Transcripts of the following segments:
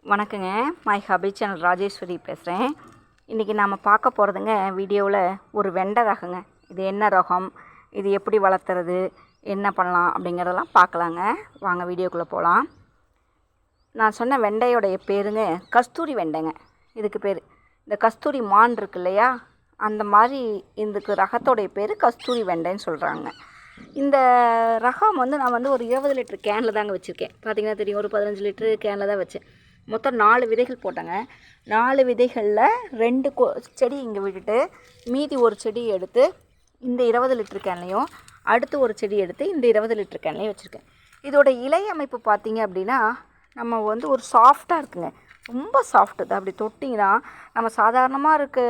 வணக்கங்க. My hobby channel Rajeswari பேசுகிறேன். இன்றைக்கி நாம் பார்க்க போகிறதுங்க வீடியோவில் ஒரு வெண்டை ரகங்க. இது என்ன ரகம், இது எப்படி வளர்த்துறது, என்ன பண்ணலாம் அப்படிங்கிறதெல்லாம் பார்க்கலாங்க. வாங்க வீடியோக்குள்ளே போகலாம். நான் சொன்ன வெண்டையோடைய பேருங்க கஸ்தூரி வெண்டைங்க. இதுக்கு பேர் இந்த கஸ்தூரி மான் இருக்கு இல்லையா, அந்த மாதிரி இதுக்கு ரகத்தோடைய பேர் கஸ்தூரி வெண்டைன்னு சொல்கிறாங்க. இந்த ரகம் நான் ஒரு 20 லிட்டர் கேனில் தாங்க வச்சுருக்கேன். பார்த்திங்கன்னா தெரியும், ஒரு 15 லிட்டரு கேனில் தான் வச்சேன். மொத்தம் 4 விதைகள் போட்டாங்க. 4 விதைகளில் 2 செடி இங்கே விட்டுட்டு மீதி ஒரு செடி எடுத்து இந்த 20 லிட்டர் கேன்லையும், அடுத்து ஒரு செடி எடுத்து இந்த 20 லிட்டர் கேன்லையும் வச்சுருக்கேன். இதோட இலை அமைப்பு பார்த்திங்க அப்படின்னா நம்ம ஒரு சாஃப்டாக இருக்குங்க. ரொம்ப சாஃப்ட்டு தான். அப்படி தொட்டிங்கன்னா நம்ம சாதாரணமாக இருக்க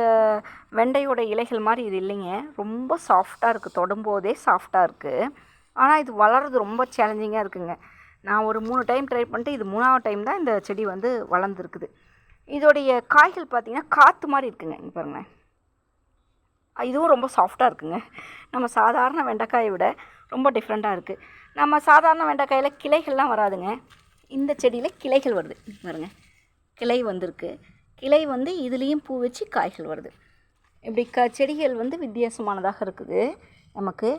வெண்டையோட இலைகள் மாதிரி இது இல்லைங்க. ரொம்ப சாஃப்டாக இருக்குது, தொடும்போதே சாஃப்டாக இருக்குது. ஆனால் இது வளர்கிறது ரொம்ப சேலஞ்சிங்காக இருக்குங்க. நான் ஒரு 3 டைம் ட்ரை பண்ணிட்டு இது 3ஆவது டைம் தான் இந்த செடி வளர்ந்துருக்குது. இதோடைய காய்கள் பார்த்திங்கன்னா காற்று மாதிரி இருக்குங்க. இங்கே பாருங்கள், இதுவும் ரொம்ப சாஃப்டாக இருக்குங்க. நம்ம சாதாரண வெண்டைக்காயை விட ரொம்ப டிஃப்ரெண்ட்டாக இருக்குது. நம்ம சாதாரண வெண்டைக்காயில் கிளைகள்லாம் வராதுங்க. இந்த செடியில் கிளைகள் வருது. பாருங்கள், கிளை வந்திருக்கு. கிளை இதுலேயும் பூ வச்சு காய்கள் வருது. இப்படி செடிகள் வித்தியாசமானதாக இருக்குது நமக்கு.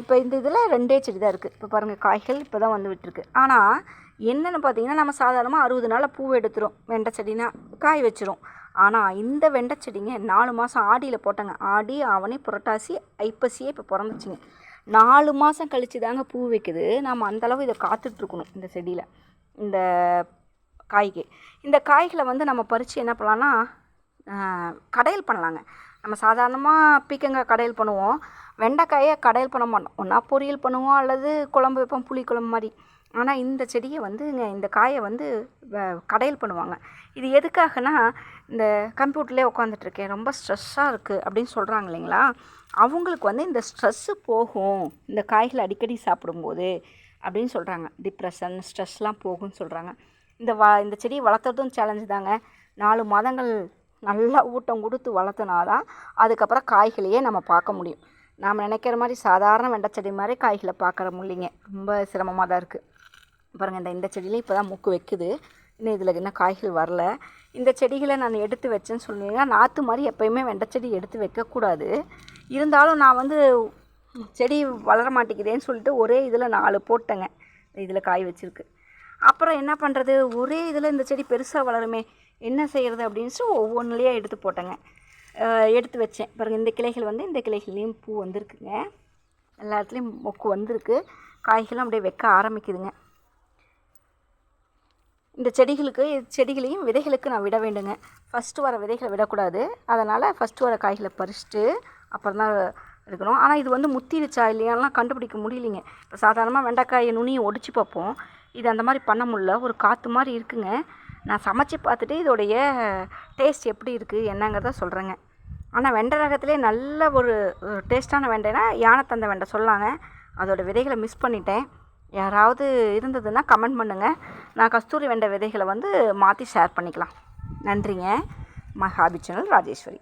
இப்போ இந்த இதில் 2 செடி தான் இருக்குது. இப்போ பாருங்கள், காய்கள் இப்போ தான் விட்டுருக்கு. ஆனால் என்னென்னு பார்த்தீங்கன்னா, நம்ம சாதாரணமாக 60 நாளில் பூ எடுத்துரும். வெண்டை செடினா காய் வச்சிரும். ஆனால் இந்த வெண்டை செடிங்க 4 மாதம் ஆடியில் போட்டாங்க. ஆடி, ஆவணி, புரட்டாசி, ஐப்பசியே இப்போ பிறந்துச்சுங்க. 4 மாதம் கழித்து தாங்க பூ வைக்குது. நம்ம அந்தளவு இதை காத்துட்ருக்கணும் இந்த செடியில், இந்த காய்க்கு. இந்த காய்களை நம்ம பறித்து என்ன பண்ணலான்னா கடையல் பண்ணலாங்க. நம்ம சாதாரணமாக பீக்கங்காய் கடையல் பண்ணுவோம், வெண்டைக்காயை கடையல் பண்ண மாட்டோம். ஒன்றா பொரியல் பண்ணுவோம் அல்லது குழம்பு வைப்போம், புளி குழம்பு மாதிரி. ஆனால் இந்த செடியை இந்த காயை கடையல் பண்ணுவாங்க. இது எதுக்காகனா, இந்த கம்ப்யூட்டர்லேயே உட்காந்துட்ருக்கேன், ரொம்ப ஸ்ட்ரெஸ்ஸாக இருக்குது அப்படின்னு சொல்கிறாங்க இல்லைங்களா, அவங்களுக்கு இந்த ஸ்ட்ரெஸ்ஸு போகும் இந்த காய்களை அடிக்கடி சாப்பிடும்போது அப்படின்னு சொல்கிறாங்க. டிப்ரெஷன், ஸ்ட்ரெஸ்லாம் போகும்னு சொல்கிறாங்க. இந்த செடியை வளர்த்துறதும் சேலஞ்சு தாங்க. 4 மாதங்கள் நல்லா ஊட்டம் கொடுத்து வளர்த்துனா தான் அதுக்கப்புறம் காய்களையே நம்ம பார்க்க முடியும். நாம் நினைக்கிற மாதிரி சாதாரண வெண்டை செடி மாதிரி காய்களை பார்க்குற முடியலைங்க. ரொம்ப சிரமமாக தான் இருக்குது. பாருங்கள், இந்த செடியிலையும் இப்போ தான் மூக்கு வைக்குது. இன்னும் இதில் இன்னும் காய்கள் வரல. இந்த செடிகளை நான் எடுத்து வச்சேன்னு சொன்னீங்கன்னா, நாற்று மாதிரி எப்போயுமே வெண்டை செடி எடுத்து வைக்கக்கூடாது. இருந்தாலும் நான் செடி வளர மாட்டேங்குதேன்னு சொல்லிட்டு ஒரே இதில் 4 போட்டேங்க. இதில் காய் வச்சுருக்கு. அப்புறம் என்ன பண்ணுறது, ஒரே இதில் இந்த செடி பெருசாக வளருமே, என்ன செய்கிறது அப்படின்னு ஒவ்வொன்றுலையே எடுத்து போட்டேங்க. எடுத்து வச்சேன். பாருங்கள், இந்த கிளைகள் இந்த கிளைகள்லேயும் பூ வந்திருக்குங்க. எல்லா இடத்துலையும் மொக்கு வந்திருக்கு. காய்களும் அப்படியே வைக்க ஆரம்பிக்குதுங்க. இந்த செடிகளையும் விதைகளுக்கு நான் விட வேண்டுங்க. ஃபஸ்ட்டு வர விதைகளை விடக்கூடாது. அதனால் ஃபஸ்ட்டு வர காய்களை பறிச்சுட்டு அப்புறம் தான் இருக்கணும். ஆனால் இது முத்திருச்சா இல்லையாலாம் கண்டுபிடிக்க முடியலைங்க. இப்போ சாதாரணமாக வெண்டைக்காயை நுனியை ஒடிச்சு பார்ப்போம். இது அந்த மாதிரி பண்ண முடியல. ஒரு காற்று மாதிரி இருக்குங்க. நான் சமைச்சு பார்த்துட்டு இதோடைய டேஸ்ட் எப்படி இருக்குது என்னங்கிறத சொல்கிறேங்க. ஆனால் வெண்டை ரகத்திலே நல்ல ஒரு டேஸ்ட்டான வெண்டைனா யானைத்தந்தை வெண்டை சொல்லாங்க. அதோடய விதைகளை மிஸ் பண்ணிட்டேன். யாராவது இருந்ததுன்னா கமெண்ட் பண்ணுங்கள். நான் கஸ்தூரி வெண்டை விதைகளை மாற்றி ஷேர் பண்ணிக்கலாம். நன்றிங்க. My hobby channel Rajeswari.